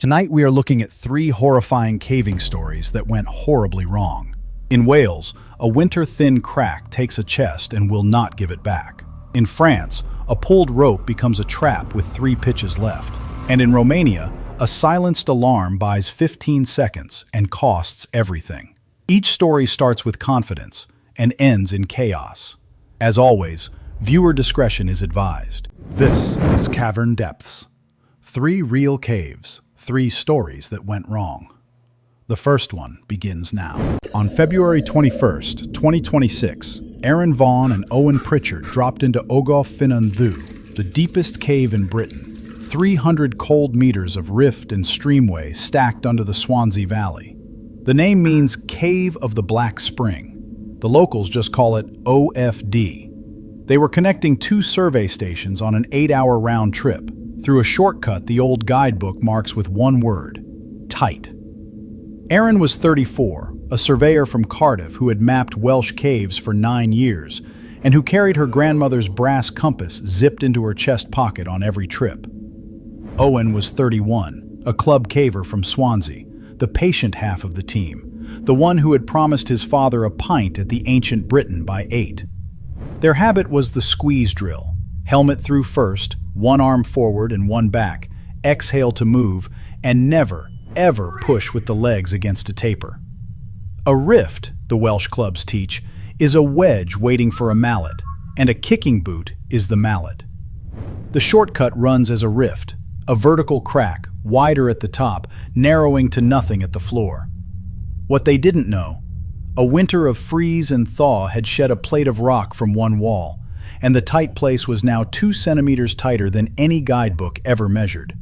Tonight we are looking at 3 horrifying caving stories that went horribly wrong. In Wales, a winter-thin crack takes a chest and will not give it back. In France, a pulled rope becomes a trap with 3 pitches left. And in Romania, a silenced alarm buys 15 seconds and costs everything. Each story starts with confidence and ends in chaos. As always, viewer discretion is advised. This is Cavern Depths. 3 real caves. 3 stories that went wrong. The first one begins now. On February 21st, 2026, Aaron Vaughan and Owen Pritchard dropped into Ogof Ffynnon Ddu, the deepest cave in Britain. 300 cold meters of rift and streamway stacked under the Swansea Valley. The name means Cave of the Black Spring. The locals just call it OFD. They were connecting 2 survey stations on an 8-hour round trip. Through a shortcut the old guidebook marks with one word: tight. Aaron was 34, a surveyor from Cardiff who had mapped Welsh caves for 9 years, and who carried her grandmother's brass compass zipped into her chest pocket on every trip. Owen was 31, a club caver from Swansea, the patient half of the team, the one who had promised his father a pint at the ancient Britain by 8. Their habit was the squeeze drill: helmet through first, one arm forward and one back, exhale to move, and never, ever push with the legs against a taper. A rift, the Welsh clubs teach, is a wedge waiting for a mallet, and a kicking boot is the mallet. The shortcut runs as a rift, a vertical crack, wider at the top, narrowing to nothing at the floor. What they didn't know: a winter of freeze and thaw had shed a plate of rock from one wall, and the tight place was now 2 centimeters tighter than any guidebook ever measured.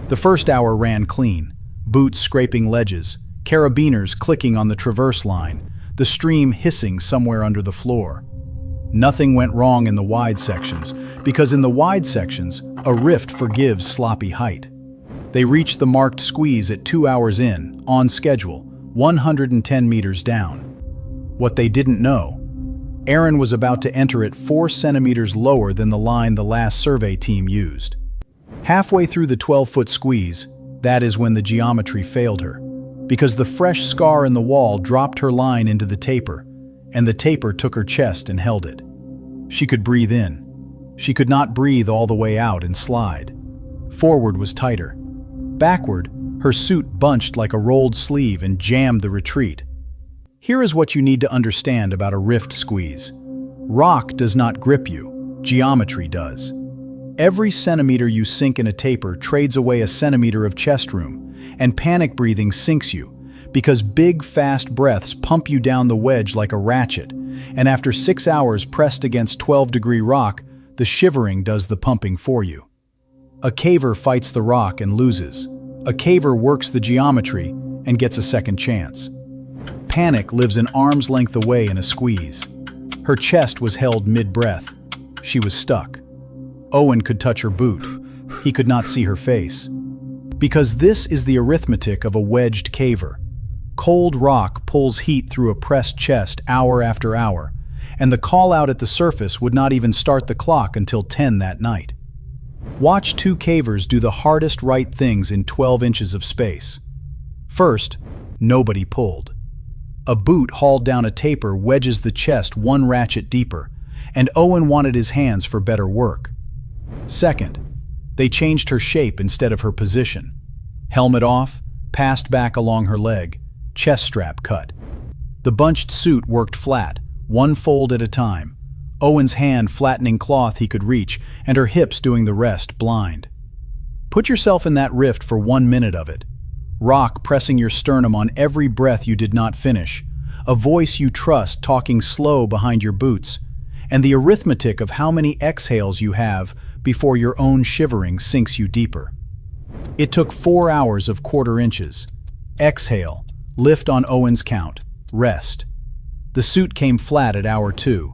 The first hour ran clean, boots scraping ledges, carabiners clicking on the traverse line, the stream hissing somewhere under the floor. Nothing went wrong in the wide sections, because in the wide sections, a rift forgives sloppy height. They reached the marked squeeze at 2 hours in, on schedule, 110 meters down. What they didn't know: Aaron was about to enter it 4 centimeters lower than the line the last survey team used. Halfway through the 12-foot squeeze, that is when the geometry failed her, because the fresh scar in the wall dropped her line into the taper, and the taper took her chest and held it. She could breathe in. She could not breathe all the way out and slide. Forward was tighter. Backward, her suit bunched like a rolled sleeve and jammed the retreat. Here is what you need to understand about a rift squeeze. Rock does not grip you, geometry does. Every centimeter you sink in a taper trades away a centimeter of chest room, and panic breathing sinks you, because big, fast breaths pump you down the wedge like a ratchet, and after 6 hours pressed against 12-degree rock, the shivering does the pumping for you. A caver fights the rock and loses. A caver works the geometry and gets a second chance. Panic lives an arm's length away in a squeeze. Her chest was held mid-breath. She was stuck. Owen could touch her boot. He could not see her face. Because this is the arithmetic of a wedged caver. Cold rock pulls heat through a pressed chest hour after hour, and the call-out at the surface would not even start the clock until 10 that night. Watch 2 cavers do the hardest right things in 12 inches of space. First, nobody pulled. A boot hauled down a taper wedges the chest 1 ratchet deeper, and Owen wanted his hands for better work. Second, they changed her shape instead of her position. Helmet off, passed back along her leg, chest strap cut. The bunched suit worked flat, 1 fold at a time, Owen's hand flattening cloth he could reach, and her hips doing the rest blind. Put yourself in that rift for 1 minute of it. Rock pressing your sternum on every breath you did not finish, a voice you trust talking slow behind your boots, and the arithmetic of how many exhales you have before your own shivering sinks you deeper. It took 4 hours of 1/4 inches. Exhale, lift on Owen's count, rest. The suit came flat at hour 2.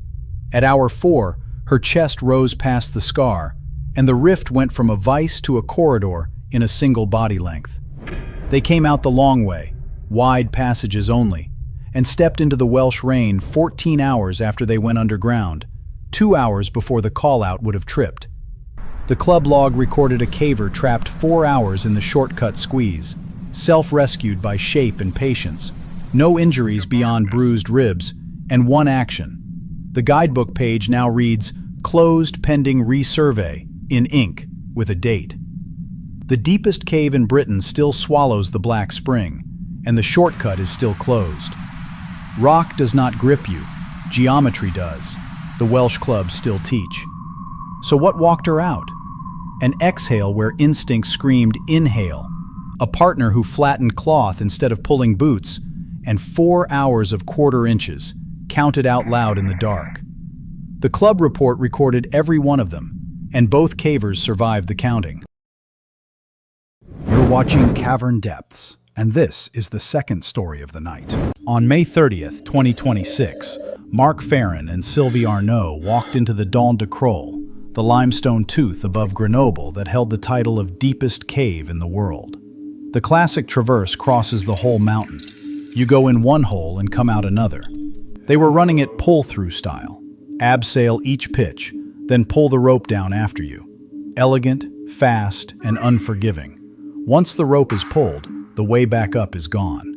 At hour 4, her chest rose past the scar, and the rift went from a vise to a corridor in a single body length. They came out the long way, wide passages only, and stepped into the Welsh rain 14 hours after they went underground, 2 hours before the call-out would have tripped. The club log recorded a caver trapped 4 hours in the shortcut squeeze, self-rescued by shape and patience, no injuries beyond bruised ribs, and one action. The guidebook page now reads, "Closed pending resurvey," in ink, with a date. The deepest cave in Britain still swallows the Black Spring, and the shortcut is still closed. Rock does not grip you, geometry does. The Welsh clubs still teach. So what walked her out? An exhale where instinct screamed inhale, a partner who flattened cloth instead of pulling boots, and 4 hours of quarter inches, counted out loud in the dark. The club report recorded every one of them, and both cavers survived the counting. You're watching Cavern Depths, and this is the second story of the night. On May 30th, 2026, Mark Farron and Sylvie Arnaud walked into the Dent de Crolles, the limestone tooth above Grenoble that held the title of deepest cave in the world. The classic traverse crosses the whole mountain. You go in one hole and come out another. They were running it pull-through style. Abseil each pitch, then pull the rope down after you. Elegant, fast, and unforgiving. Once the rope is pulled, the way back up is gone.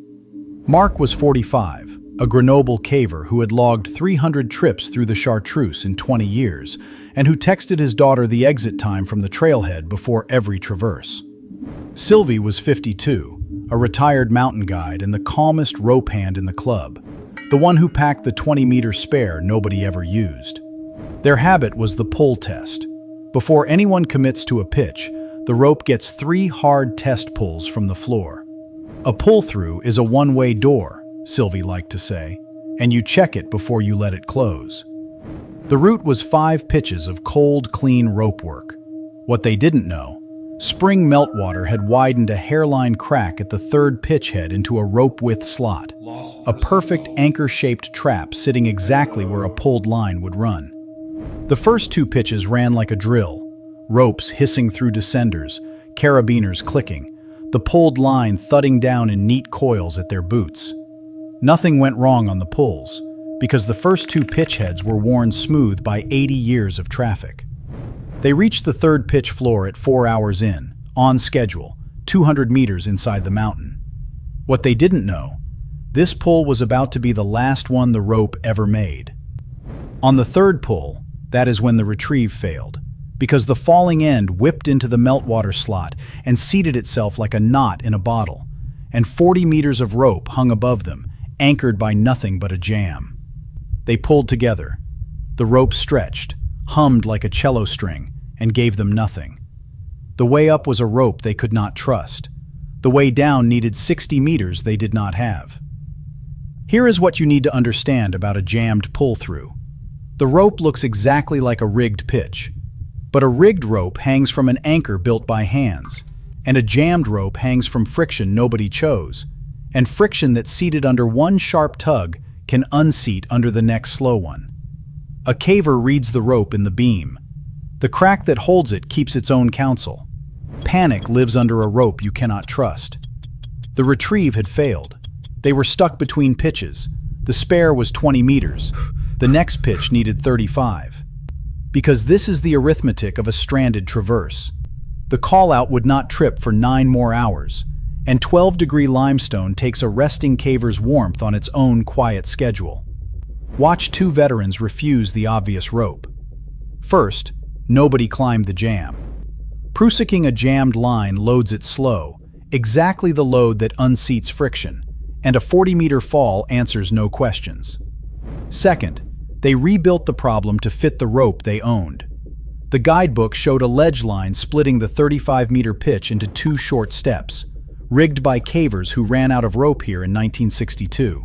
Mark was 45, a Grenoble caver who had logged 300 trips through the Chartreuse in 20 years, and who texted his daughter the exit time from the trailhead before every traverse. Sylvie was 52, a retired mountain guide and the calmest rope hand in the club, the one who packed the 20-meter spare nobody ever used. Their habit was the pull test. Before anyone commits to a pitch, the rope gets 3 hard test pulls from the floor. A pull-through is a one-way door, Sylvie liked to say, and you check it before you let it close. The route was 5 pitches of cold, clean rope work. What they didn't know, spring meltwater had widened a hairline crack at the 3rd pitch head into a rope-width slot, a perfect anchor-shaped trap sitting exactly where a pulled line would run. The first 2 pitches ran like a drill, ropes hissing through descenders, carabiners clicking, the pulled line thudding down in neat coils at their boots. Nothing went wrong on the pulls, because the first 2 pitch heads were worn smooth by 80 years of traffic. They reached the 3rd pitch floor at 4 hours in, on schedule, 200 meters inside the mountain. What they didn't know, this pull was about to be the last one the rope ever made. On the 3rd pull, that is when the retrieve failed, because the falling end whipped into the meltwater slot and seated itself like a knot in a bottle, and 40 meters of rope hung above them, anchored by nothing but a jam. They pulled together. The rope stretched, hummed like a cello string, and gave them nothing. The way up was a rope they could not trust. The way down needed 60 meters they did not have. Here is what you need to understand about a jammed pull-through. The rope looks exactly like a rigged pitch, but a rigged rope hangs from an anchor built by hands, and a jammed rope hangs from friction nobody chose, and friction that's seated under one sharp tug can unseat under the next slow one. A caver reads the rope in the beam. The crack that holds it keeps its own counsel. Panic lives under a rope you cannot trust. The retrieve had failed. They were stuck between pitches. The spare was 20 meters. The next pitch needed 35. Because this is the arithmetic of a stranded traverse. The call-out would not trip for 9 more hours, and 12-degree limestone takes a resting caver's warmth on its own quiet schedule. Watch 2 veterans refuse the obvious rope. First, nobody climbed the jam. Prusicking a jammed line loads it slow, exactly the load that unseats friction, and a 40-meter fall answers no questions. Second, they rebuilt the problem to fit the rope they owned. The guidebook showed a ledge line splitting the 35-meter pitch into 2 short steps, rigged by cavers who ran out of rope here in 1962.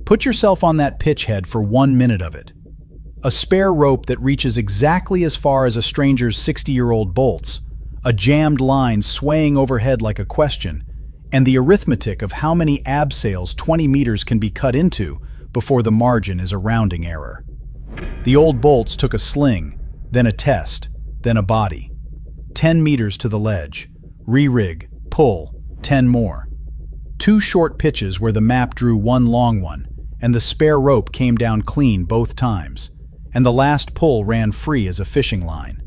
Put yourself on that pitch head for 1 minute of it. A spare rope that reaches exactly as far as a stranger's 60-year-old bolts, a jammed line swaying overhead like a question, and the arithmetic of how many abseils 20 meters can be cut into before the margin is a rounding error. The old bolts took a sling, then a test, then a body. 10 meters to the ledge, re-rig, pull, 10 more. 2 short pitches where the map drew 1 long one, and the spare rope came down clean both times, and the last pull ran free as a fishing line.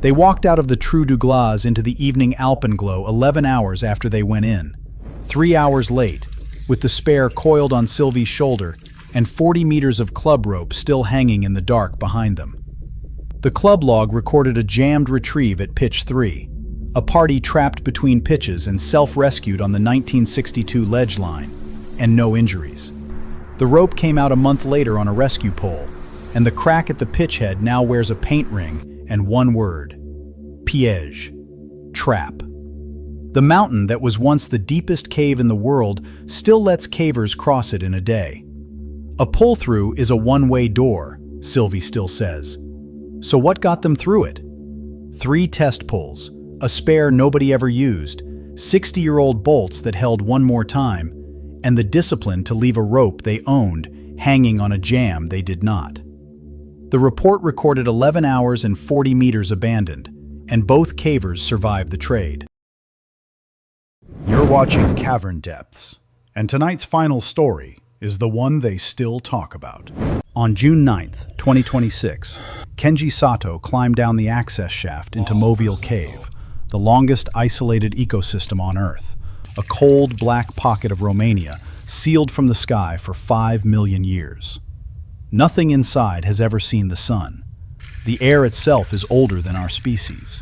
They walked out of the Trou du Glas into the evening alpenglow 11 hours after they went in. 3 hours late, with the spare coiled on Sylvie's shoulder and 40 meters of club rope still hanging in the dark behind them. The club log recorded a jammed retrieve at pitch 3, a party trapped between pitches and self-rescued on the 1962 ledge line, and no injuries. The rope came out a month later on a rescue pole, and the crack at the pitch head now wears a paint ring and one word: piège, trap. The mountain that was once the deepest cave in the world still lets cavers cross it in a day. A pull-through is a one-way door, Sylvie still says. So what got them through it? 3 test pulls, a spare nobody ever used, 60-year-old bolts that held one more time, and the discipline to leave a rope they owned hanging on a jam they did not. The report recorded 11 hours and 40 meters abandoned, and both cavers survived the trade. You're watching Cavern Depths, and tonight's final story is the one they still talk about. On June 9th, 2026, Kenji Sato climbed down the access shaft into Movile Cave, the longest isolated ecosystem on Earth, a cold black pocket of Romania sealed from the sky for 5 million years. Nothing inside has ever seen the sun. The air itself is older than our species.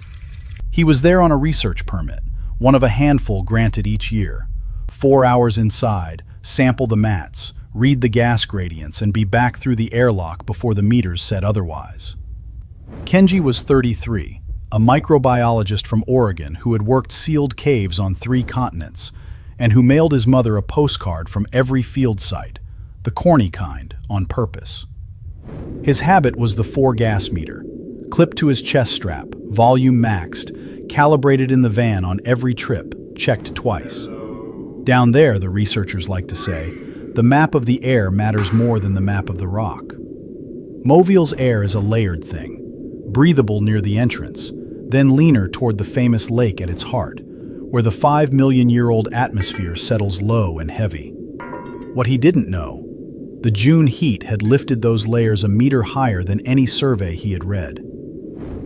He was there on a research permit, one of a handful granted each year. 4 hours inside, sample the mats, read the gas gradients, and be back through the airlock before the meters said otherwise. Kenji was 33, a microbiologist from Oregon who had worked sealed caves on 3 continents, and who mailed his mother a postcard from every field site, the corny kind, on purpose. His habit was the 4 gas meter, clipped to his chest strap, volume maxed, calibrated in the van on every trip, checked twice. Down there, the researchers like to say, the map of the air matters more than the map of the rock. Movile's air is a layered thing, breathable near the entrance, then leaner toward the famous lake at its heart, where the 5 million-year-old atmosphere settles low and heavy. What he didn't know, the June heat had lifted those layers a meter higher than any survey he had read.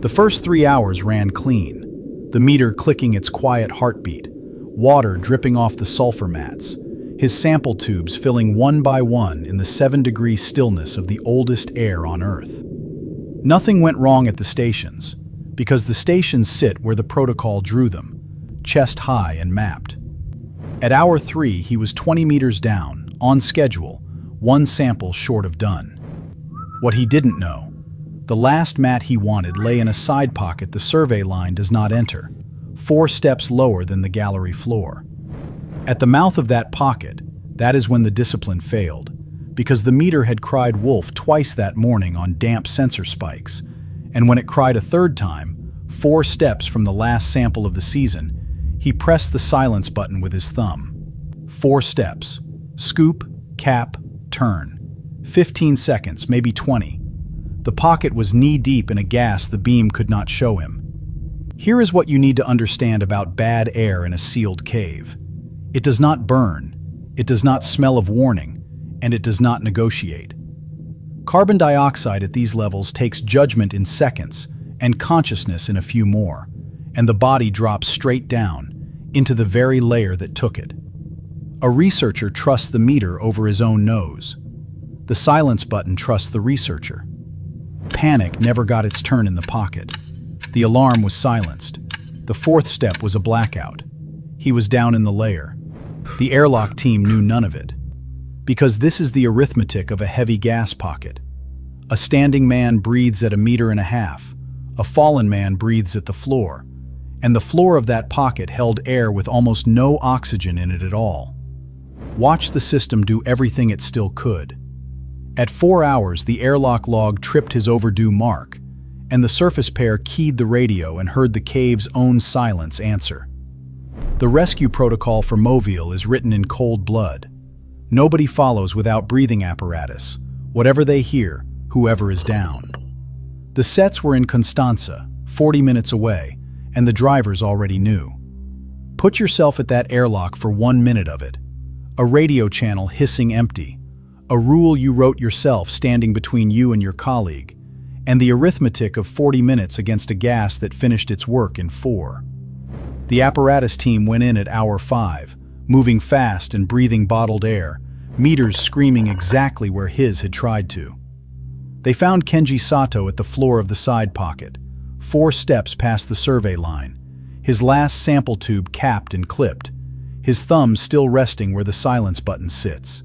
The first 3 hours ran clean, the meter clicking its quiet heartbeat, water dripping off the sulfur mats, his sample tubes filling one by one in the 7-degree stillness of the oldest air on Earth. Nothing went wrong at the stations, because the stations sit where the protocol drew them, chest high and mapped. At hour 3, he was 20 meters down, on schedule, 1 sample short of done. What he didn't know, the last mat he wanted lay in a side pocket the survey line does not enter, 4 steps lower than the gallery floor. At the mouth of that pocket, that is when the discipline failed, because the meter had cried wolf twice that morning on damp sensor spikes, and when it cried a third time, 4 steps from the last sample of the season, he pressed the silence button with his thumb. 4 steps. Scoop, cap, turn. 15 seconds, maybe 20. The pocket was knee-deep in a gas the beam could not show him. Here is what you need to understand about bad air in a sealed cave. It does not burn, it does not smell of warning, and it does not negotiate. Carbon dioxide at these levels takes judgment in seconds and consciousness in a few more, and the body drops straight down into the very layer that took it. A researcher trusts the meter over his own nose. The silence button trusts the researcher. Panic never got its turn in the pocket. The alarm was silenced. The 4th step was a blackout. He was down in the layer. The airlock team knew none of it. Because this is the arithmetic of a heavy gas pocket. A standing man breathes at 1.5 meters. A fallen man breathes at the floor. And the floor of that pocket held air with almost no oxygen in it at all. Watch the system do everything it still could. At 4 hours, the airlock log tripped his overdue mark, and the surface pair keyed the radio and heard the cave's own silence answer. The rescue protocol for Movile is written in cold blood. Nobody follows without breathing apparatus, whatever they hear, whoever is down. The sets were in Constanza, 40 minutes away, and the drivers already knew. Put yourself at that airlock for 1 minute of it. A radio channel hissing empty. A rule you wrote yourself standing between you and your colleague. and the arithmetic of 40 minutes against a gas that finished its work in 4. The apparatus team went in at hour 5, moving fast and breathing bottled air, meters screaming exactly where his had tried to. They found Kenji Sato at the floor of the side pocket, 4 steps past the survey line, his last sample tube capped and clipped, his thumb still resting where the silence button sits.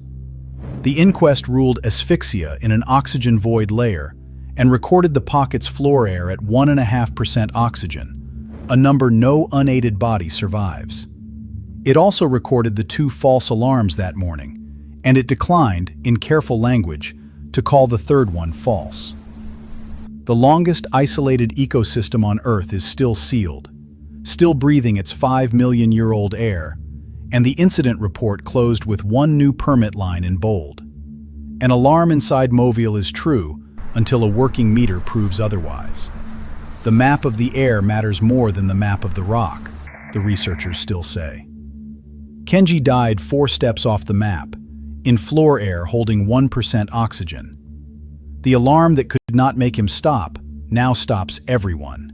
The inquest ruled asphyxia in an oxygen-void layer and recorded the pocket's floor air at 1.5% oxygen, a number no unaided body survives. It also recorded the 2 false alarms that morning, and it declined, in careful language, to call the third one false. The longest isolated ecosystem on Earth is still sealed, still breathing its 5-million-year-old air, and the incident report closed with 1 new permit line in bold. An alarm inside Movile is true until a working meter proves otherwise. The map of the air matters more than the map of the rock, the researchers still say. Kenji died 4 steps off the map, in floor air holding 1% oxygen. The alarm that could not make him stop now stops everyone.